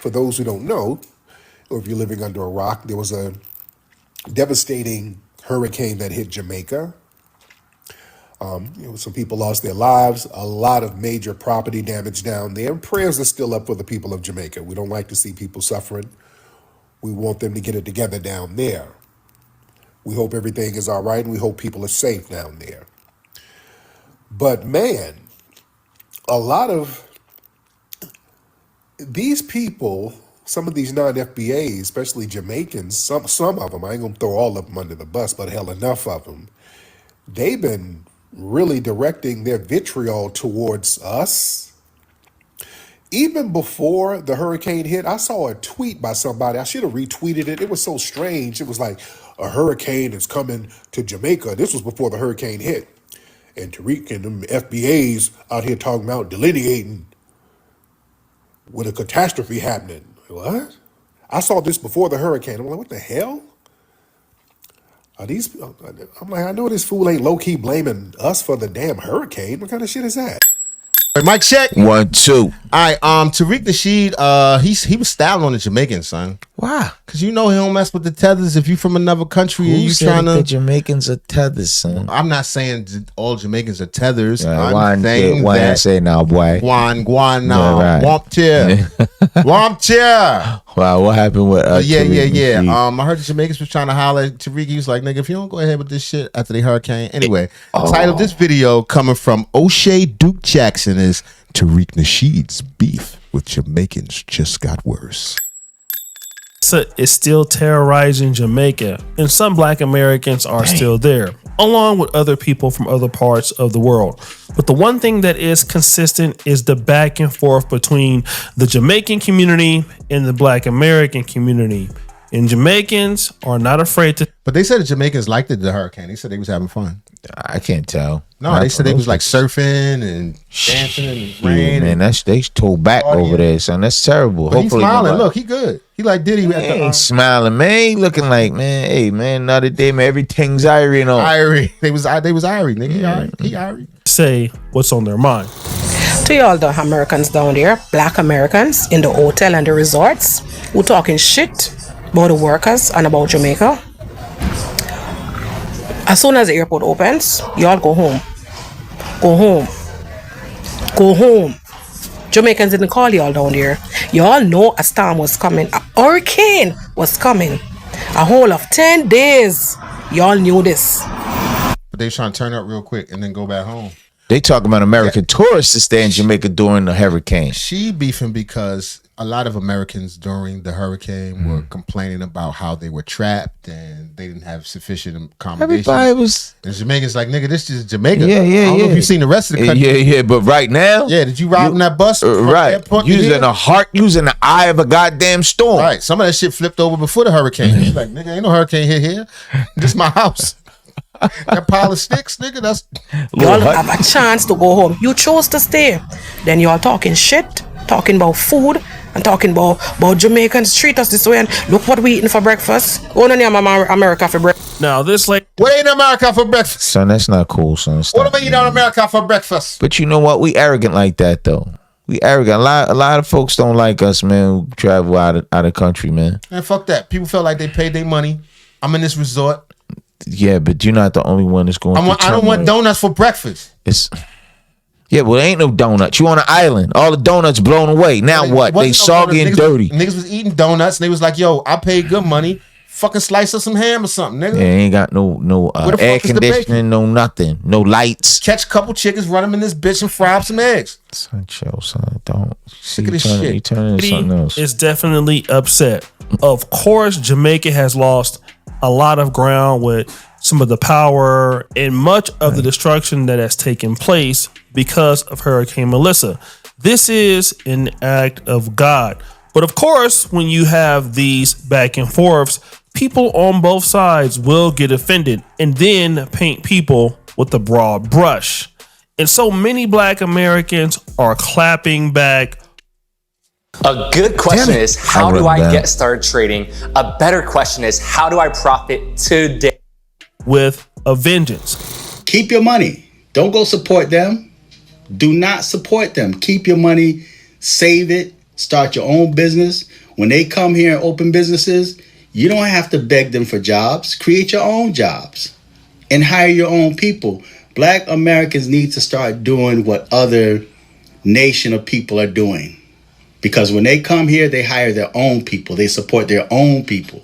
For those who don't know, or if you're living under a rock, there was a devastating hurricane that hit Jamaica. Some people lost their lives, a lot of major property damage down there. And prayers are still up for the people of Jamaica. We don't like to see people suffering. We want them to get it together down there. We hope everything is all right, and we hope people are safe down there. But man, a lot of these people, some of these non-FBAs, especially Jamaicans, some of them, I ain't gonna throw all of them under the bus, but hell, enough of them, they've been really directing their vitriol towards us. Even before the hurricane hit, I saw a tweet by somebody. I should have retweeted it. It was so strange. It was like, a hurricane is coming to Jamaica. This was before the hurricane hit. And Tariq and them FBAs out here talking about delineating with a catastrophe happening. What? I saw this before the hurricane. I'm like, what the hell? Are these? I'm like, I know this fool ain't low-key blaming us for the damn hurricane. What kind of shit is that? Hey, mic check. 1, 2. All right, Tariq Nasheed, he was styling on the Jamaicans, son. Why? Cause you know he don't mess with the tethers. If you from another country Who and you said trying to, the Jamaicans are tethers, son? I'm not saying all Jamaicans are tethers. Why I'm saying I that say now, boy? Guan now, right. womp chair, womp chair. Wow, what happened with Yeah. Tariq? I heard the Jamaicans was trying to holler at Tariq. He was like, nigga, if you don't go ahead with this shit after the hurricane. Anyway, the title of this video coming from O'Shea Duke Jackson is Tariq Nasheed's beef with Jamaicans just got worse. Is still terrorizing Jamaica, and some black Americans are still there, along with other people from other parts of the world. But the one thing that is consistent is the back and forth between the Jamaican community and the black American community. And Jamaicans are not afraid to. But they said the Jamaicans liked the hurricane. They said they was having fun. I can't tell. No, they said they was like surfing and dancing in the rain. Man, they told back over there, son. That's terrible. But he's smiling. Look, he good. He like Diddy. He ain't smiling, man. He looking like, man, hey, man, another day, man, everything's Irie on. Irie. They was Irie, nigga. He Irie. Say what's on their mind. To y'all the Americans down there, black Americans in the hotel and the resorts, who talking shit about the workers and about Jamaica. As soon as the airport opens, y'all go home. Go home. Go home. Jamaicans didn't call y'all down there. Y'all know a storm was coming. A hurricane was coming. A whole of 10 days. Y'all knew this. But they trying to turn up real quick and then go back home. They talking about American tourists to stay in Jamaica during the hurricane. She beefing because a lot of Americans during the hurricane were complaining about how they were trapped and they didn't have sufficient accommodations. Everybody was. And Jamaicans like, nigga, this is Jamaica. Yeah. I don't know if you've seen the rest of the country. Yeah. But right now, did you ride on that bus? Right. Using the eye of a goddamn storm. Right. Some of that shit flipped over before the hurricane. He's like, nigga, ain't no hurricane here. This is my house. That pile of sticks, nigga, that's... Y'all have a chance to go home. You chose to stay. Then y'all talking shit, talking about food, and talking about Jamaicans treat us this way, and look what we eating for breakfast. Go on name America for breakfast. Now this like what ain't America for breakfast? Son, that's not cool, son. What am I eating on America for breakfast? But you know what? We arrogant like that, though. We arrogant. A lot of folks don't like us, man, who travel out of country, man. Man, fuck that. People felt like they paid their money. I'm in this resort. Yeah, but you're not the only one that's going. I don't want donuts for breakfast. Well, there ain't no donuts. You on an island. All the donuts blown away. Now what? They soggy and dirty. Niggas was eating donuts and they was like, yo, I paid good money. Fucking slice us some ham or something, nigga. Yeah, ain't got no air conditioning, no nothing. No lights. Catch a couple chickens, run them in this bitch and fry up some eggs. Son, chill, son. Don't. Sick of this shit. You turning into something else. Is definitely upset. Of course, Jamaica has lost a lot of ground with some of the power and much of the destruction that has taken place because of Hurricane Melissa. This is an act of God. But of course, when you have these back and forths, people on both sides will get offended and then paint people with a broad brush. And so many black Americans are clapping back. A good question is, how do I get started trading? A better question is, how do I profit today? With a vengeance. Keep your money. Don't go support them. Do not support them. Keep your money, save it, start your own business. when they come here and open businesses, you don't have to beg them for jobs. Create your own jobs and hire your own people. Black Americans need to start doing what other nation of people are doing. Because when they come here, they hire their own people. They support their own people.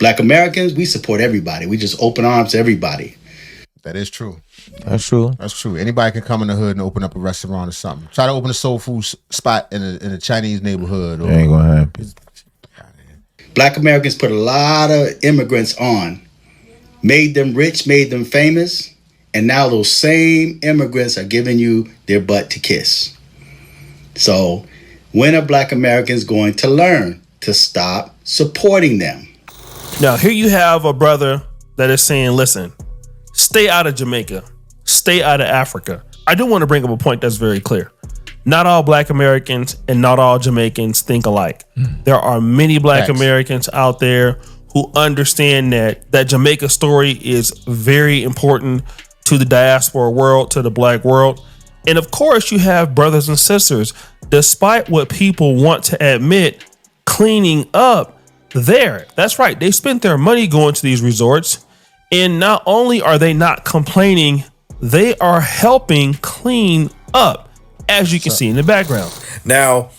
Black Americans, we support everybody. We just open arms to everybody. That is true. That's true. That's true. Anybody can come in the hood and open up a restaurant or something. Try to open a soul food spot in a Chinese neighborhood. Or, It ain't gonna happen. Black Americans put a lot of immigrants on, made them rich, made them famous, and now those same immigrants are giving you their butt to kiss. So when are Black Americans going to learn to stop supporting them? Now, here you have a brother that is saying, listen, stay out of Jamaica, stay out of Africa. I do want to bring up a point that's very clear. Not all Black Americans and not all Jamaicans think alike. There are many Black Americans out there who understand that Jamaica story is very important to the diaspora world, to the Black world. And of course, you have brothers and sisters, despite what people want to admit, cleaning up there. That's right. They spent their money going to these resorts. And not only are they not complaining, they are helping clean up, as you can see in the background. Now,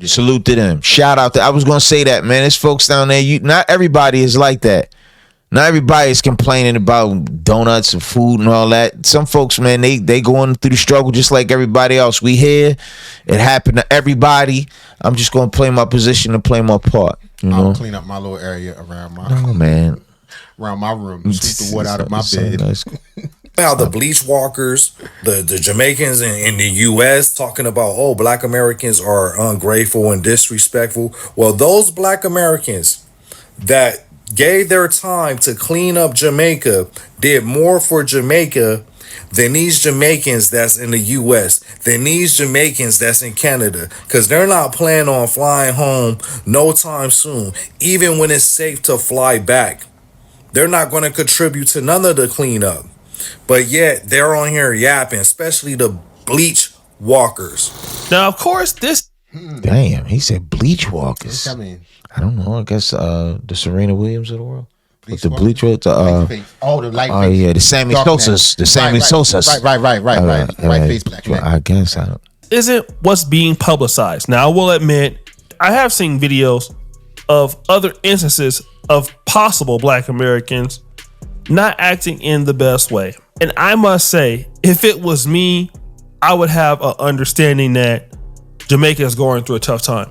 Salute to them. Shout out to, I was gonna say that, man. There's folks down there. Not everybody is like that. Not everybody is complaining about donuts and food and all that. Some folks, man, they going through the struggle just like everybody else. We here. It happened to everybody. I'm just gonna play my position and play my part. You know? I'll clean up my little area around my around my room. Sweep the water out of my bed. Now the bleach walkers, the Jamaicans in the U.S. talking about, oh, Black Americans are ungrateful and disrespectful. Well, those Black Americans that gave their time to clean up Jamaica did more for Jamaica than these Jamaicans that's in the U.S., than these Jamaicans that's in Canada, because they're not planning on flying home no time soon, even when it's safe to fly back. They're not going to contribute to none of the cleanup. But yet they're on here yapping, especially the bleach walkers. Now, of course, this. Damn, he said bleach walkers. I mean, I don't know. I guess the Serena Williams of the world. Bleach The walkers? bleach walkers. the light Oh face. yeah, the Sammy Dark Sosas. man. The Sammy Sosas. Right. White face, black man. I guess I don't. Isn't what's being publicized. Now, I will admit, I have seen videos of other instances of possible Black Americans not acting in the best way. And I must say, if it was me, I would have an understanding that Jamaica is going through a tough time.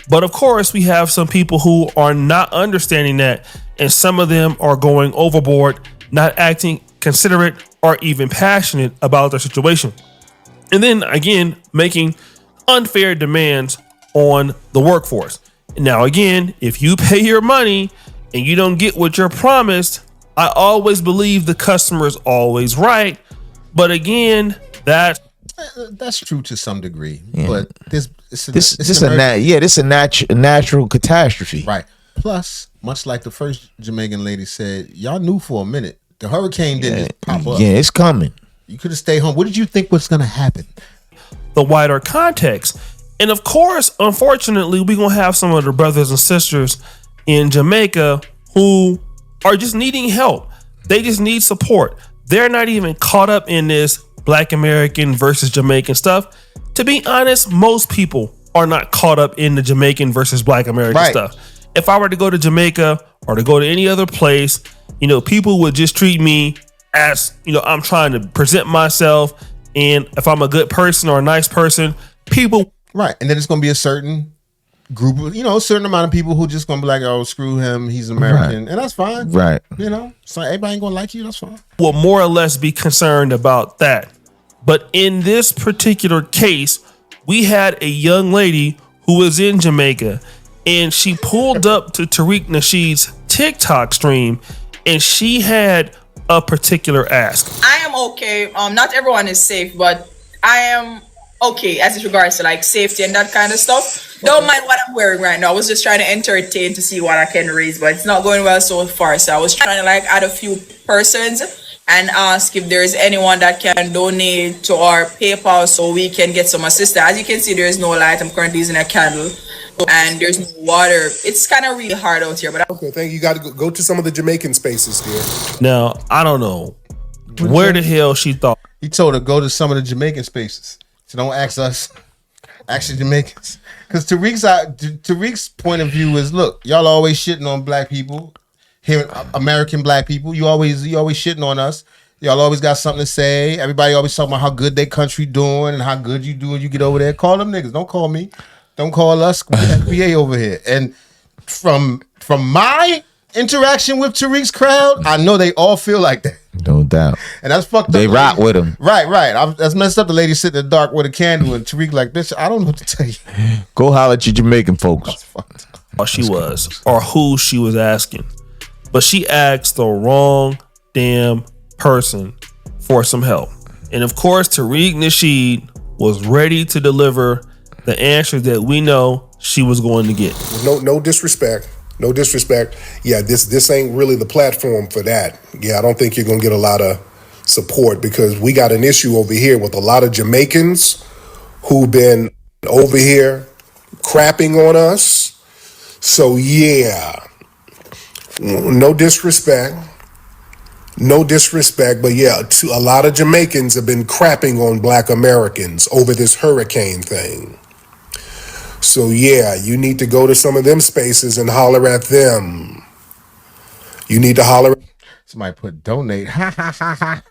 But of course, we have some people who are not understanding that, and some of them are going overboard, not acting considerate or even passionate about their situation. And then again, making unfair demands on the workforce. Now, again, if you pay your money and you don't get what you're promised, I always believe the customer is always right. But again, that's true to some degree. Yeah. But this a natural catastrophe. Right. Plus, much like the first Jamaican lady said, y'all knew for a minute. The hurricane didn't just pop up. Yeah, it's coming. You could have stayed home. What did you think was going to happen? the wider context. And of course, unfortunately, we're going to have some of the brothers and sisters in Jamaica who are just needing help. They just need support. They're not even caught up in this Black American versus Jamaican stuff. To be honest, most people are not caught up in the Jamaican versus Black American stuff. If I were to go to Jamaica or to go to any other place, you know, people would just treat me as, you know, I'm trying to present myself. And if I'm a good person or a nice person, people. Right. And then it's going to be a certain group of, you know, a certain amount of people who just going to be like, oh, screw him. He's American. And that's fine. Right. You know, so everybody ain't going to like you. That's fine. Will more or less be concerned about that. But in this particular case, we had a young lady who was in Jamaica and she pulled up to Tariq Nasheed's TikTok stream and she had a particular ask. I am okay. Not everyone is safe, but I am okay as it regards to like safety and that kind of stuff. Don't mind what I'm wearing right now. I was just trying to entertain to see what I can raise, but it's not going well so far. So I was trying to like add a few persons and ask if there is anyone that can donate to our PayPal so we can get some assistance. As you can see, there is no light. I'm currently using a candle. and there's no water. It's kind of really hard out here. But Okay, thank you. You got to go to some of the Jamaican spaces here. Now, I don't know where the hell she thought. He told her go to some of the Jamaican spaces. So don't ask us. Ask the Jamaicans. Because Tariq's point of view is, look, y'all always shitting on black people, here American black people. You always shitting on us. Y'all always got something to say. Everybody always talking about how good their country doing and how good you do when you get over there. Call them niggas. Don't call me. Don't call us. We FBA over here. And from my interaction with Tariq's crowd, I know they all feel like that. No doubt. And that's fucked up. They rock with him. Right. That's messed up. The lady sitting in the dark with a candle and Tariq like, bitch, I don't know what to tell you. Go holler at your Jamaican folks. That's fucked up. Or she was, or who she was asking. But she asked the wrong damn person for some help. And of course, Tariq Nasheed was ready to deliver the answer that we know she was going to get. No disrespect. No disrespect. Yeah, this ain't really the platform for that. Yeah, I don't think you're gonna get a lot of support because we got an issue over here with a lot of Jamaicans who've been over here crapping on us. So yeah, no disrespect, but yeah, a lot of Jamaicans have been crapping on Black Americans over this hurricane thing. So yeah, you need to go to some of them spaces and holler at them. You need to holler. Somebody put donate. Ha ha ha ha.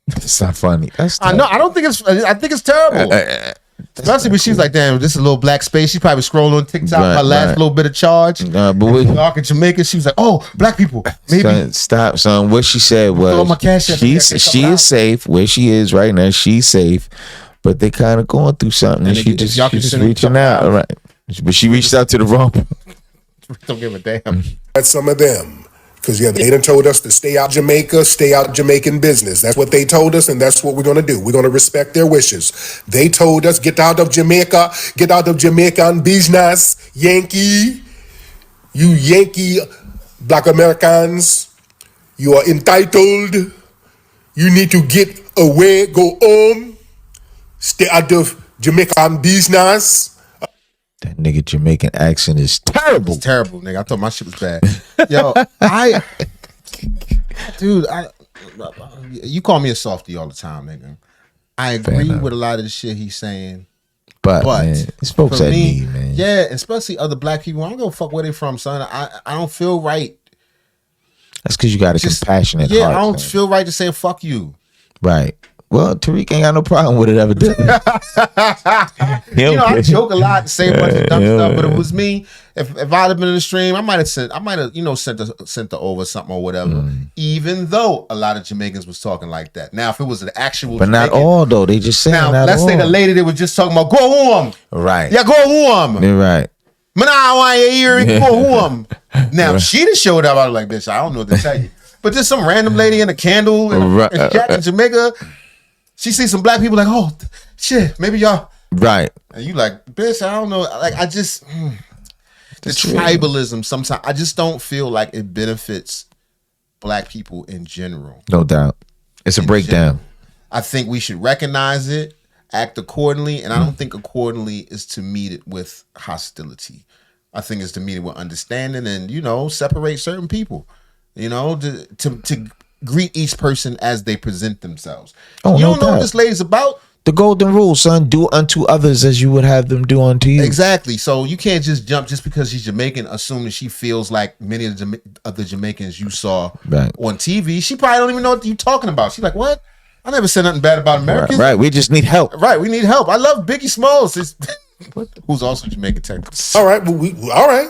It's not funny. I know. I don't think it's. I think it's terrible. Especially when she's like, "Damn, this is a little black space." She's probably scrolling on TikTok. Her last little bit of charge. But we talk in Jamaica. She was like, "Oh, black people." Maybe stop, son. What she said was, she is safe where she is right now. She's safe. But they kind of going through something, and she's just reaching out. All right, but she reached out to the wrong. Don't give a damn. At some of them, because yeah, they done told us to stay out Jamaica, stay out Jamaican business. That's what they told us, and that's what we're gonna do. We're gonna respect their wishes. They told us get out of Jamaica, get out of Jamaican business, Yankee. You Yankee Black Americans, you are entitled. You need to get away, go home. Stay out of Jamaican business. That nigga Jamaican accent is terrible. It's terrible, nigga. I thought my shit was bad. Yo, dude, you call me a softie all the time, nigga. I agree with a lot of the shit he's saying. But man, it's folks at me, man. Yeah, especially other black people. I don't give a fuck where they from, son. I don't feel right. That's because you got a compassionate heart. I don't feel right to say fuck you. Right. Well, Tariq ain't got no problem with it ever did. I joke a lot and say a bunch of dumb stuff, but it was me. If I'd have been in the stream, I might have sent her over something or whatever. Even though a lot of Jamaicans was talking like that. Now, if it was an actual, but Jamaican, not all though. They just saying. Now, let's say the lady that was just talking about go home. Right. Yeah, go home. You're right. Man, I want you here. Go home. Now, if she'd have showed up, I was like, bitch, I don't know what to tell you. But just some random lady in a candle and Jack in Jamaica. She sees some black people like, oh, shit, maybe y'all. Right. And you like, bitch, I don't know. Like, I just, the tribalism sometimes, I just don't feel like it benefits black people in general. No doubt. It's a breakdown. I think we should recognize it, act accordingly, and I don't think accordingly is to meet it with hostility. I think it's to meet it with understanding and, separate certain people, to greet each person as they present themselves. You don't know what this lady's about. The golden rule, son, do unto others as you would have them do unto you. Exactly. So you can't just jump just because she's Jamaican, assume that she feels like many of the Jamaicans you saw on TV. She probably don't even know what you're talking about. She's like, what? I never said nothing bad about Americans. Right. We just need help. Right. We need help. I love Biggie Smalls. Who's also Jamaican technically. All right. All right.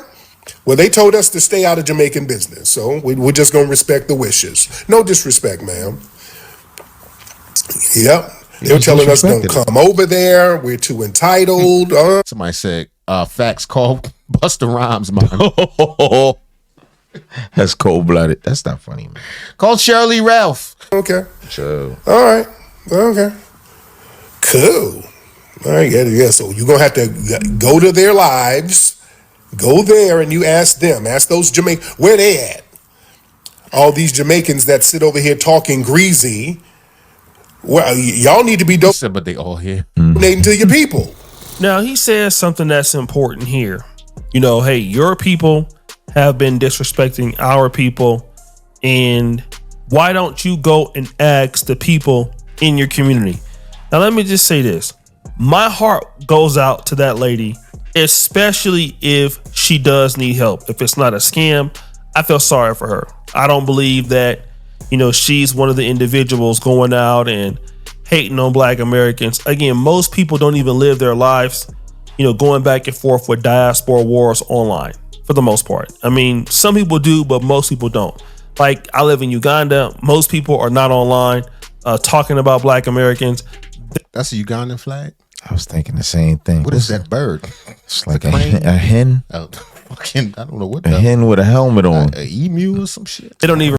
Well, they told us to stay out of Jamaican business, so we're just going to respect the wishes. No disrespect, ma'am. Yep. They were telling us don't come over there. We're too entitled. Somebody said, facts, call Busta Rhymes, man. That's cold-blooded. That's not funny, man. Call Shirley Ralph. Okay. Sure. All right. Okay. Cool. All right. Yeah. So you're going to have to go to their lives. Go there and you ask them. Ask those Jamaicans where they at. All these Jamaicans that sit over here talking greasy. Well, y'all need to be but they all here donating to your people. Now he says something that's important here. hey, your people have been disrespecting our people, and why don't you go and ask the people in your community? Now, let me just say this. My heart goes out to that lady, especially if she does need help. If it's not a scam, I feel sorry for her. I don't believe that, she's one of the individuals going out and hating on Black Americans. Again, most people don't even live their lives, going back and forth with diaspora wars online for the most part. I mean, some people do, but most people don't. Like, I live in Uganda. Most people are not online talking about Black Americans. That's a Ugandan flag? I was thinking the same thing. What is that bird? It's like a hen. I don't know what. A hen with a helmet on. A emu or some shit. They don't even